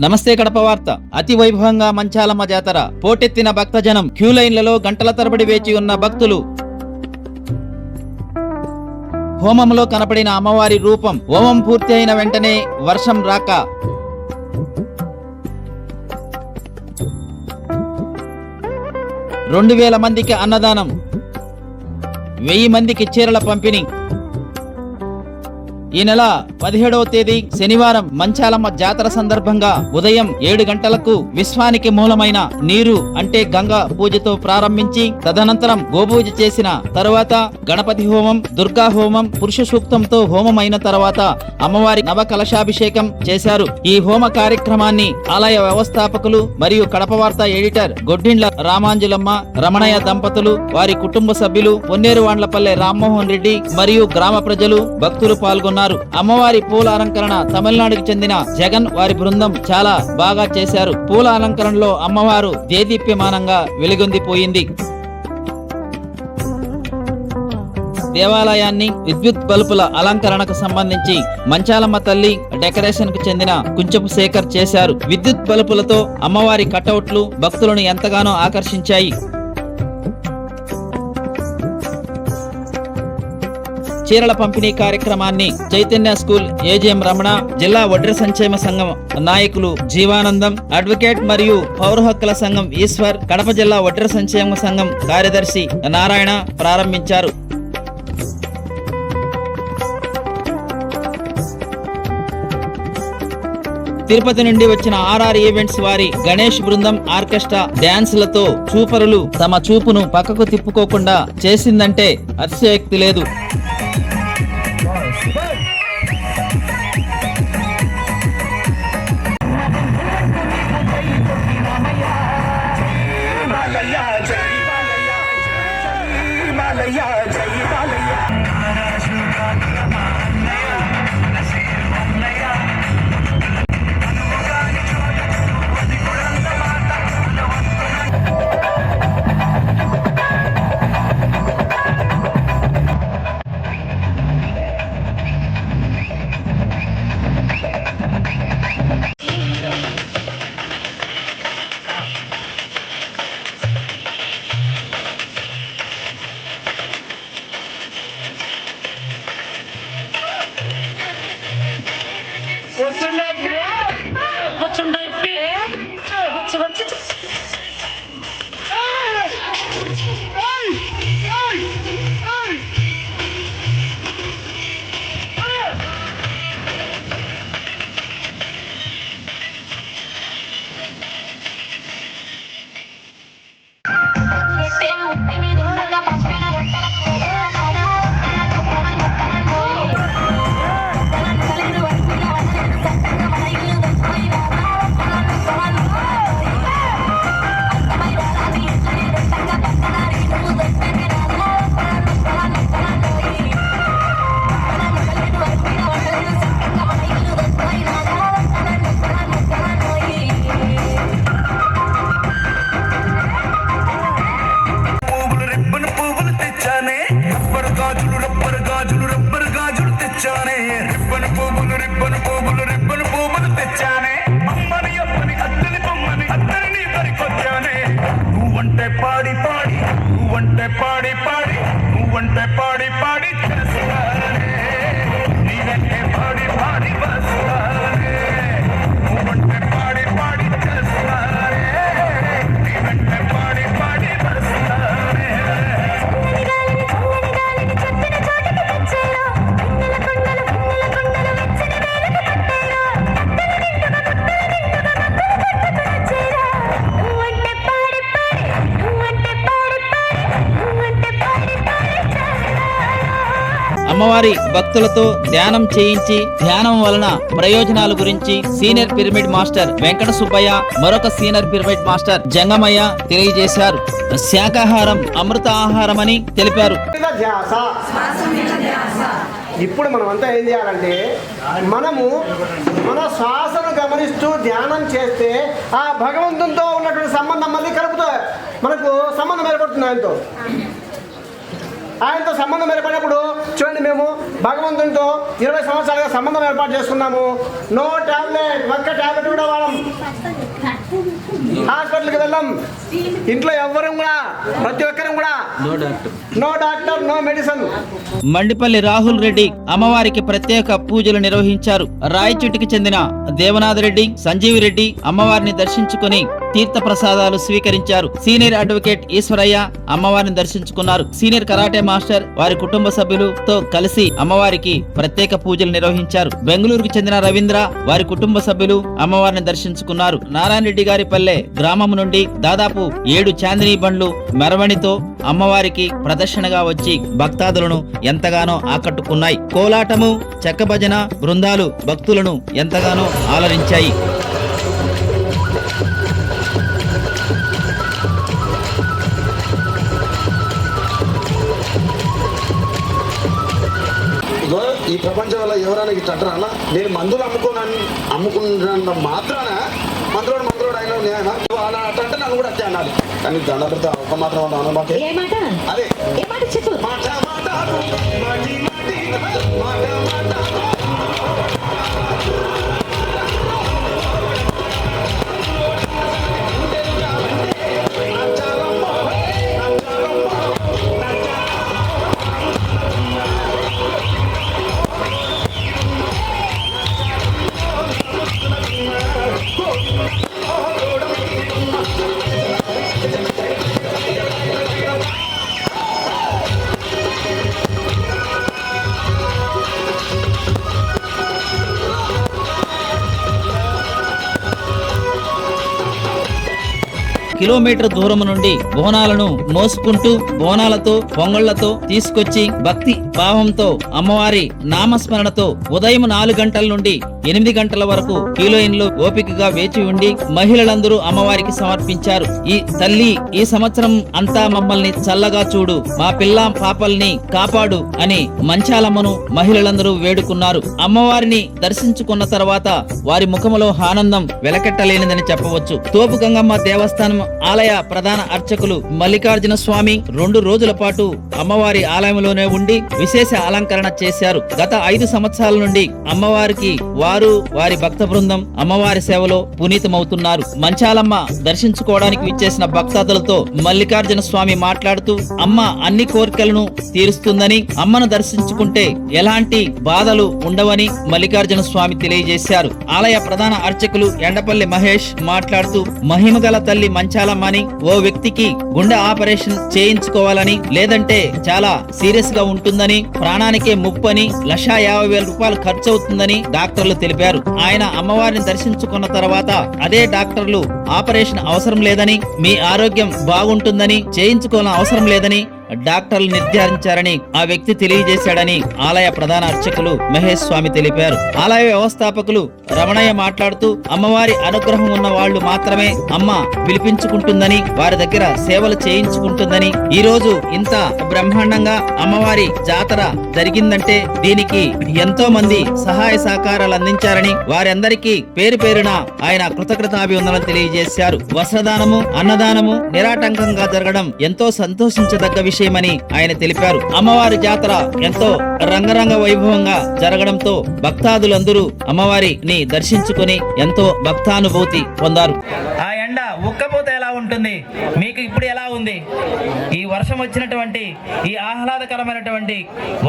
నమస్తే కడప వార్త. అతి వైభవంగా మంచాలమ్మ జాతర. పోటెత్తిన భక్తజనం. క్యూ లైన్లలో గంటల తరబడి వేచి ఉన్న భక్తులు. హోమంలో కనపడిన అమ్మవారి రూపం. హోమం పూర్తి అయిన వెంటనే వర్షం రాక 2000 మందికి అన్నదానం, 1000 మందికి చీరల పంపిణీ. ఈ నెల 17వ తేదీ శనివారం మంచాలమ్మ జాతర సందర్భంగా ఉదయం 7 గంటలకు విశ్వానికి మూలమైన నీరు అంటే గంగ పూజతో ప్రారంభించి తదనంతరం గోపూజ చేసిన తరువాత గణపతి హోమం, దుర్గా హోమం, పురుష సూక్తంతో హోమం అయిన తర్వాత అమ్మవారి నవ కలశాభిషేకం చేశారు. ఈ హోమ కార్యక్రమాన్ని ఆలయ వ్యవస్థాపకులు మరియు కడప వార్త ఎడిటర్ గొడ్డిండ్ల రామాంజులమ్మ, రమణయ్య దంపతులు, వారి కుటుంబ సభ్యులు, పొన్నేరువాండ్లపల్లె రామ్మోహన్ రెడ్డి మరియు గ్రామ ప్రజలు, భక్తులు పాల్గొన్నారు. అమ్మవారి పూల అలంకరణ తమిళనాడుకు చెందిన జగన్ వారి బృందం చాలా బాగా చేశారు. పూల అలంకరణలో అమ్మవారు దేదీప్యమానంగా వెలుగొందిపోయింది. దేవాలయాన్ని విద్యుత్ బల్బుల అలంకరణకు సంబంధించి మంచాలమ్మ తల్లి డెకరేషన్ కు చెందిన కుంచపు శేఖర్ చేశారు. విద్యుత్ బల్బులతో అమ్మవారి కటౌట్లు భక్తులను ఎంతగానో ఆకర్షించాయి. చీరల పంపిణీ కార్యక్రమాన్ని చైతన్య స్కూల్ ఏజీఎం రమణ, జిల్లా వడ్ర సంక్షేమ సంఘం నాయకులు జీవానందం, అడ్వకేట్ మరియు పౌర హక్కుల సంఘం ఈశ్వర్, కడప జిల్లా వడ్ర సంక్షేమ సంఘం కార్యదర్శి నారాయణ ప్రారంభించారు. తిరుపతి నుండి వచ్చిన ఆర్ఆర్ ఈవెంట్స్ వారి గణేష్ బృందం ఆర్కెస్ట్రా డాన్సులతో చూపరులు తమ చూపును పక్కకు తిప్పుకోకుండా చేసిందంటే అతిశయోక్తి లేదు. అమ్మవారి భక్తులతో ధ్యానం చేయించి ధ్యానం వలన ప్రయోజనాల గురించి senior pyramid master Venkata Subbaiah, మరొక సీనియర్ పిరమిడ్ మాస్టర్ జంగమయ్య తెలియజేశారు. శాకాహారం అమృత ఆహారం అని తెలిపారు. ఇప్పుడు మనమంతా ఏం చేయాలంటే మనము మన శ్వాసను గమనిస్తూ ధ్యానం చేస్తే ఆ భగవంతునితో ఉన్నటువంటి సంబంధం మళ్ళీ కలుపుతో మనకు సంబంధం ఏర్పడుతుంది. ఆయనతో ఆయనతో సంబంధం ఏర్పడినప్పుడు చూడండి, మేము భగవంతునితో 20 సంవత్సరాలుగా సంబంధం ఏర్పాటు చేసుకున్నాము. నో టాబ్లెట్, ఒక్క టాబ్లెట్ కూడా వాడం, హాస్పిటల్కి వెళ్ళాం. ఇంట్లో ఎవ్వరూ కూడా, ప్రతి ఒక్కరం కూడా no doctor no medicine. Mandipalli Rahul Reddy అమ్మవారికి ప్రత్యేక పూజలు నిర్వహించారు. రాయచోటికి చెందిన దేవనాథ్ రెడ్డి, సంజీవ్ రెడ్డి అమ్మవారిని దర్శించుకుని తీర్థ ప్రసాదాలు స్వీకరించారు. సీనియర్ అడ్వకేట్ ఈశ్వరయ్య అమ్మవారిని దర్శించుకున్నారు. సీనియర్ కరాటే మాస్టర్ వారి కుటుంబ సభ్యులతో కలిసి అమ్మవారికి ప్రత్యేక పూజలు నిర్వహించారు. బెంగళూరుకు చెందిన రవీంద్ర వారి కుటుంబ సభ్యులు అమ్మవారిని దర్శించుకున్నారు. నారాయణ రెడ్డి గారి పల్లె గ్రామం నుండి దాదాపు 7 చాందినీ బండ్లు మెరవణితో అమ్మవారికి ప్రదర్శనగా వచ్చి భక్తాదులను ఎంతగానో ఆకట్టుకున్నాయి. కోలాటము, చెక్క భజన బృందాలు భక్తులను ఎంతగానో ఆలరించాయి. ఈ ప్రపంచంలో ఎవరైనా ఇట్లా అంటారా? నేను మందులు అమ్ముకున్న మాత్రాన మంత్రోడు అయినా నేను అలా అంటే నన్ను కూడా అట్టే అనాలి. కానీ దండలతో ఒక మాత్రం ఉన్నాను మాకే అదే చెప్పు మాట మాట మాటి మాటి మాట మాట కిలోమీటర్ దూరం నుండి బోనాలను మోసుకుంటూ బోనాలతో పొంగళ్లతో తీసుకొచ్చి భక్తి భావంతో అమ్మవారి నామస్మరణతో ఉదయం 4 గంటల నుండి 8 గంటల వరకు క్యూలైన్లో ఓపికగా వేచి ఉండి మహిళలందరూ అమ్మవారికి సమర్పించారు. ఈ తల్లి ఈ సంవత్సరం అంతా మమ్మల్ని చల్లగా చూడు, మా పిల్ల పాపల్ని కాపాడు అని మంచాలమ్మను మహిళలందరూ వేడుకున్నారు. అమ్మవారిని దర్శించుకున్న తర్వాత వారి ముఖములో ఆనందం వెలకెట్టలేనిదని చెప్పవచ్చు. తోపు గంగమ్మ దేవస్థానం ఆలయ ప్రధాన అర్చకులు మల్లికార్జున స్వామి 2 రోజుల పాటు అమ్మవారి ఆలయంలోనే ఉండి విశేష అలంకరణ చేశారు. గత 5 సంవత్సరాల నుండి అమ్మవారికి వారు వారి భక్త బృందం అమ్మవారి సేవలో పునీతమవుతున్నారు. మంచాలమ్మ దర్శించుకోవడానికి విచ్చేసిన భక్తాదులతో మల్లికార్జున స్వామి మాట్లాడుతూ అమ్మ అన్ని కోరికలను తీరుస్తుందని, అమ్మను దర్శించుకుంటే ఎలాంటి బాధలు ఉండవని మల్లికార్జున స్వామి తెలియజేశారు. ఆలయ ప్రధాన అర్చకులు ఎండపల్లి మహేష్ మాట్లాడుతూ మహిమగల తల్లి మంచాలమ్మని ఓ వ్యక్తికి గుండె ఆపరేషన్ చేయించుకోవాలని, లేదంటే చాలా సీరియస్ గా ఉంటుందని, ప్రాణానికే ముప్పని, 1,50,000 రూపాయలు ఖర్చు అవుతుందని డాక్టర్లు తెలిపారు. ఆయన అమ్మవారిని దర్శించుకున్న తర్వాత అదే డాక్టర్లు ఆపరేషన్ అవసరం లేదని, మీ ఆరోగ్యం బాగుంటుందని, చేయించుకోవాలని అవసరం లేదని డాక్టర్లు నిర్ధారించారని ఆ వ్యక్తి తెలియజేశాడని ఆలయ ప్రధాన అర్చకులు మహేష్ స్వామి తెలిపారు. ఆలయ వ్యవస్థాపకులు రమణయ్య మాట్లాడుతూ అమ్మవారి అనుగ్రహం ఉన్న వాళ్ళు మాత్రమే అమ్మ పిలిపించుకుంటుందని, వారి దగ్గర సేవలు చేయించుకుంటుందని, ఈ రోజు ఇంత బ్రహ్మాండంగా అమ్మవారి జాతర జరిగిందంటే దీనికి ఎంతో మంది సహాయ సహకారాలు అందించారని, వారందరికీ పేరు పేరున ఆయన కృతజ్ఞతాభివందనలు తెలియజేశారు. వస్త్రదానము, అన్నదానము నిరాటంకంగా జరగడం ఎంతో సంతోషించదగ్గ విషయమని ఆయన తెలిపారు. అమ్మవారి జాతర ఎంతో రంగరంగ వైభవంగా జరగడంతో భక్తాదులందరూ అమ్మవారిని దర్శించుకుని ఎంతో భక్తానుభూతి పొందారు. ఆ ఎండ ఉక్కపోతే ఎలా ఉంటుంది, మీకు ఇప్పుడు ఎలా ఉంది? ఈ వర్షం వచ్చినటువంటి ఈ ఆహ్లాదకరమైనటువంటి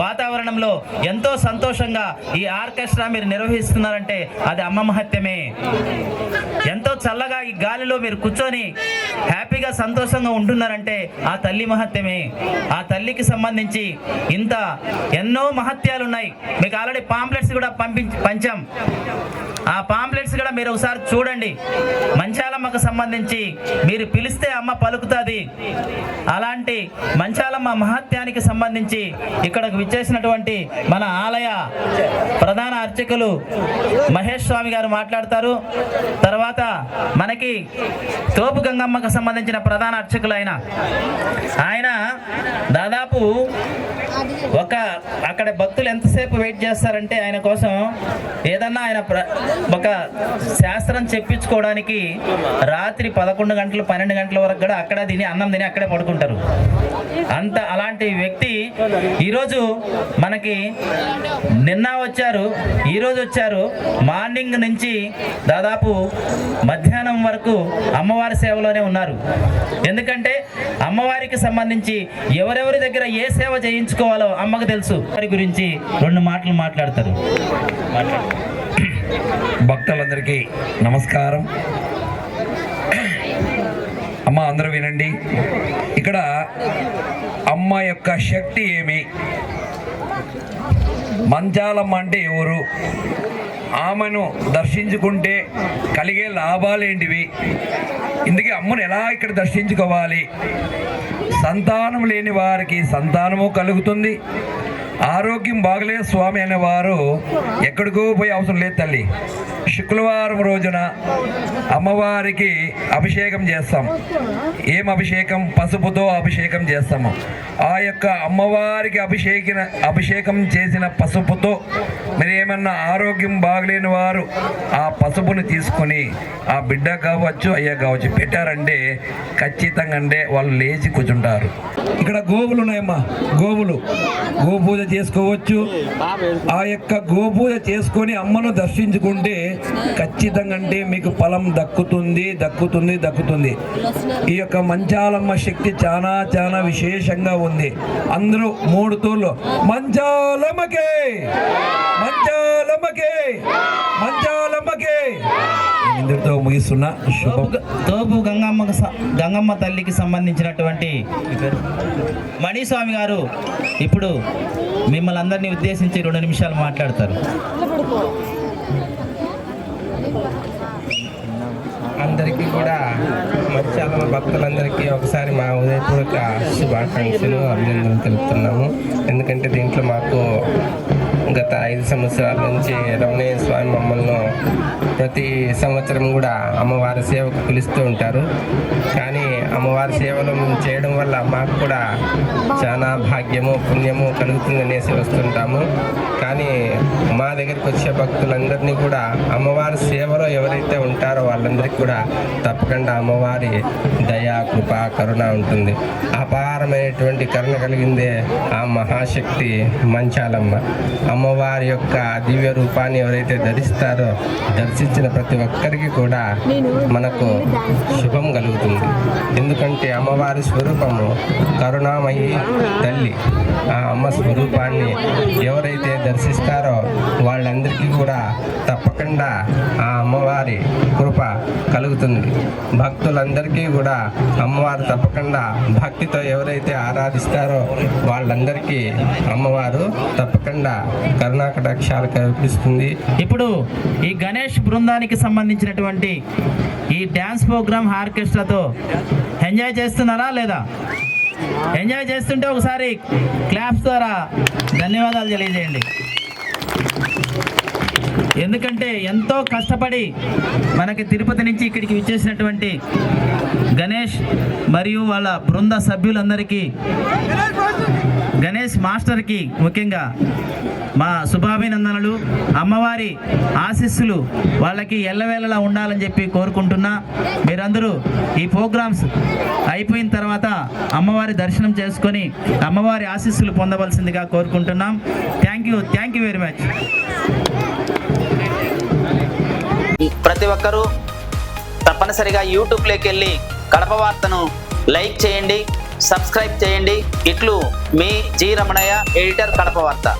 వాతావరణంలో ఎంతో సంతోషంగా ఈ ఆర్కెస్ట్రా మీరు నిర్వహిస్తున్నారంటే అది అమ్మ మహత్యమే. ఎంతో చల్లగా ఈ గాలిలో మీరు కూర్చొని హ్యాపీగా సంతోషంగా ఉంటున్నారంటే ఆ తల్లి మహత్యమే. ఆ తల్లికి సంబంధించి ఇంత ఎన్నో మహత్యాలు ఉన్నాయి. మీకు ఆల్రెడీ పాంప్లెట్స్ కూడా పంచాం. ఆ పాంప్లెట్స్ కూడా మీరు ఒకసారి చూడండి. మంచాలమ్మకు సంబంధించి మీరు పిలిస్తే అమ్మ పలుకుతుంది. అలాంటి మంచాలమ్మ మహత్యానికి సంబంధించి ఇక్కడకు విచ్చేసినటువంటి మన ఆలయ ప్రధాన అర్చకులు మహేష్ స్వామి గారు మాట్లాడతారు. తర్వాత మనకి తోపు గంగమ్మకు సంబంధించిన ప్రధాన అర్చకులైన ఆయన దాదాపు అక్కడ భక్తులు ఎంతసేపు వెయిట్ చేస్తారంటే ఆయన కోసం ఏదన్నా ఆయన ఒక శాస్త్రం చెప్పించుకోవడానికి రాత్రి 11 గంటలు 12 గంటల వరకు కూడా అక్కడ అన్నం తిని అక్కడే పడుకుంటారు. అలాంటి వ్యక్తి ఈరోజు మనకి నిన్న వచ్చారు, ఈరోజు వచ్చారు. మార్నింగ్ నుంచి దాదాపు మధ్యాహ్నం వరకు అమ్మవారి సేవలోనే ఉన్నారు. ఎందుకంటే అమ్మవారికి సంబంధించి ఎవరెవరి దగ్గర ఏ సేవ చేయించుకోవాలో అమ్మకు తెలుసు. వారి గురించి 2 మాటలు మాట్లాడతారు. భక్తులందరికీ నమస్కారం. అమ్మ అందరూ వినండి. ఇక్కడ అమ్మ యొక్క శక్తి ఏమి, మంచాలమ్మ అంటే ఎవరు, ఆమెను దర్శించుకుంటే కలిగే లాభాలేంటివి, ఇందుకే అమ్మను ఎలా ఇక్కడ దర్శించుకోవాలి, సంతానం లేని వారికి సంతానము కలుగుతుంది, ఆరోగ్యం బాగలేదు స్వామి అనేవారు ఎక్కడికో పోయే అవసరం లేదు తల్లి. శుక్రవారం రోజున అమ్మవారికి అభిషేకం చేస్తాం. ఏం అభిషేకం? పసుపుతో అభిషేకం చేస్తాము. ఆ యొక్క అమ్మవారికి అభిషేకం చేసిన పసుపుతో మీరు ఏమన్నా ఆరోగ్యం బాగలేని వారు ఆ పసుపుని తీసుకొని ఆ బిడ్డ కావచ్చు అయ్యా కావచ్చు పెట్టారంటే ఖచ్చితంగా అంటే వాళ్ళు లేచి కూర్చుంటారు. ఇక్కడ గోవులు ఉన్నాయమ్మా, గోపూజ చేసుకోవచ్చు. ఆ యొక్క గోపూజ చేసుకొని అమ్మను దర్శించుకుంటే ఖచ్చితంగా అంటే మీకు ఫలం దక్కుతుంది. ఈ యొక్క మంచాలమ్మ శక్తి చాలా చాలా విశేషంగా ఉంది. అందరూ 3 తూర్లు మంచాలమ్మకే ఇందుతో ముగిస్తున్నా. తోపు గంగమ్మ తల్లికి సంబంధించినటువంటి మణిస్వామి గారు ఇప్పుడు మిమ్మల్ని అందరినీ ఉద్దేశించి 2 నిమిషాలు మాట్లాడతారు. అందరికీ కూడా మంచాలమ్మ భక్తులందరికీ ఒకసారి మా ఉదయపూర్వక శుభాకాంక్షలు, అభినందనలు తెలుపుతున్నాము. ఎందుకంటే దీంట్లో మాకు గత 5 సంవత్సరాల నుంచి రమణయ్య స్వామి మమ్మల్ని ప్రతి సంవత్సరం కూడా అమ్మవారి సేవకు పిలుస్తూ ఉంటారు. కానీ అమ్మవారి సేవలు మేము చేయడం వల్ల మాకు కూడా చాలా భాగ్యము పుణ్యము కలుగుతుందనేసి వస్తుంటాము. కానీ మా దగ్గరికి వచ్చే భక్తులందరినీ కూడా అమ్మవారి సేవలో ఎవరైతే ఉంటారో వాళ్ళందరికీ కూడా తప్పకుండా అమ్మవారి దయా కృప కరుణ ఉంటుంది. అపారమైనటువంటి కరుణ కలిగిందే ఆ మహాశక్తి మంచాలమ్మ. అమ్మవారి యొక్క దివ్య రూపాన్ని ఎవరైతే ధరిస్తారో దర్శించిన ప్రతి ఒక్కరికి కూడా మనకు శుభం కలుగుతుంది. ఎందుకంటే అమ్మవారి స్వరూపము కరుణామయి తల్లి. ఆ అమ్మ స్వరూపాన్ని ఎవరైతే దర్శిస్తారో వాళ్ళందరికీ కూడా తప్పకుండా ఆ అమ్మవారి కృప కలుగుతుంది. భక్తులందరికీ కూడా అమ్మవారు తప్పకుండా భక్తితో ఎవరైతే ఆరాధిస్తారో వాళ్ళందరికీ అమ్మవారు తప్పకుండా కరుణాకటాక్షాలు కల్పిస్తుంది. ఇప్పుడు ఈ గణేష్ బృందానికి సంబంధించినటువంటి ఈ డ్యాన్స్ ప్రోగ్రామ్ ఆర్కెస్ట్రాతో ఎంజాయ్ చేస్తున్నారా లేదా? ఎంజాయ్ చేస్తుంటే ఒకసారి క్లాప్స్ ద్వారా ధన్యవాదాలు తెలియజేయండి. ఎందుకంటే ఎంతో కష్టపడి మనకి తిరుపతి నుంచి ఇక్కడికి విచ్చేసినటువంటి గణేష్ మరియు వాళ్ళ బృంద సభ్యులందరికీ, గణేష్ మాస్టర్కి ముఖ్యంగా మా శుభాభినందనలు. అమ్మవారి ఆశీస్సులు వాళ్ళకి ఎల్లవేళలా ఉండాలని చెప్పి కోరుకుంటున్నా. మీరందరూ ఈ ప్రోగ్రామ్స్ అయిపోయిన తర్వాత అమ్మవారి దర్శనం చేసుకొని అమ్మవారి ఆశీస్సులు పొందవలసిందిగా కోరుకుంటున్నాం. Thank you very much. ప్రతి ఒక్కరూ తప్పనిసరిగా యూట్యూబ్లోకి వెళ్ళి కడప వార్తను లైక్ చేయండి, సబ్స్క్రైబ్ చేయండి. ఇట్లు మీ జి రమణయ్య, ఎడిటర్, కడప వార్త.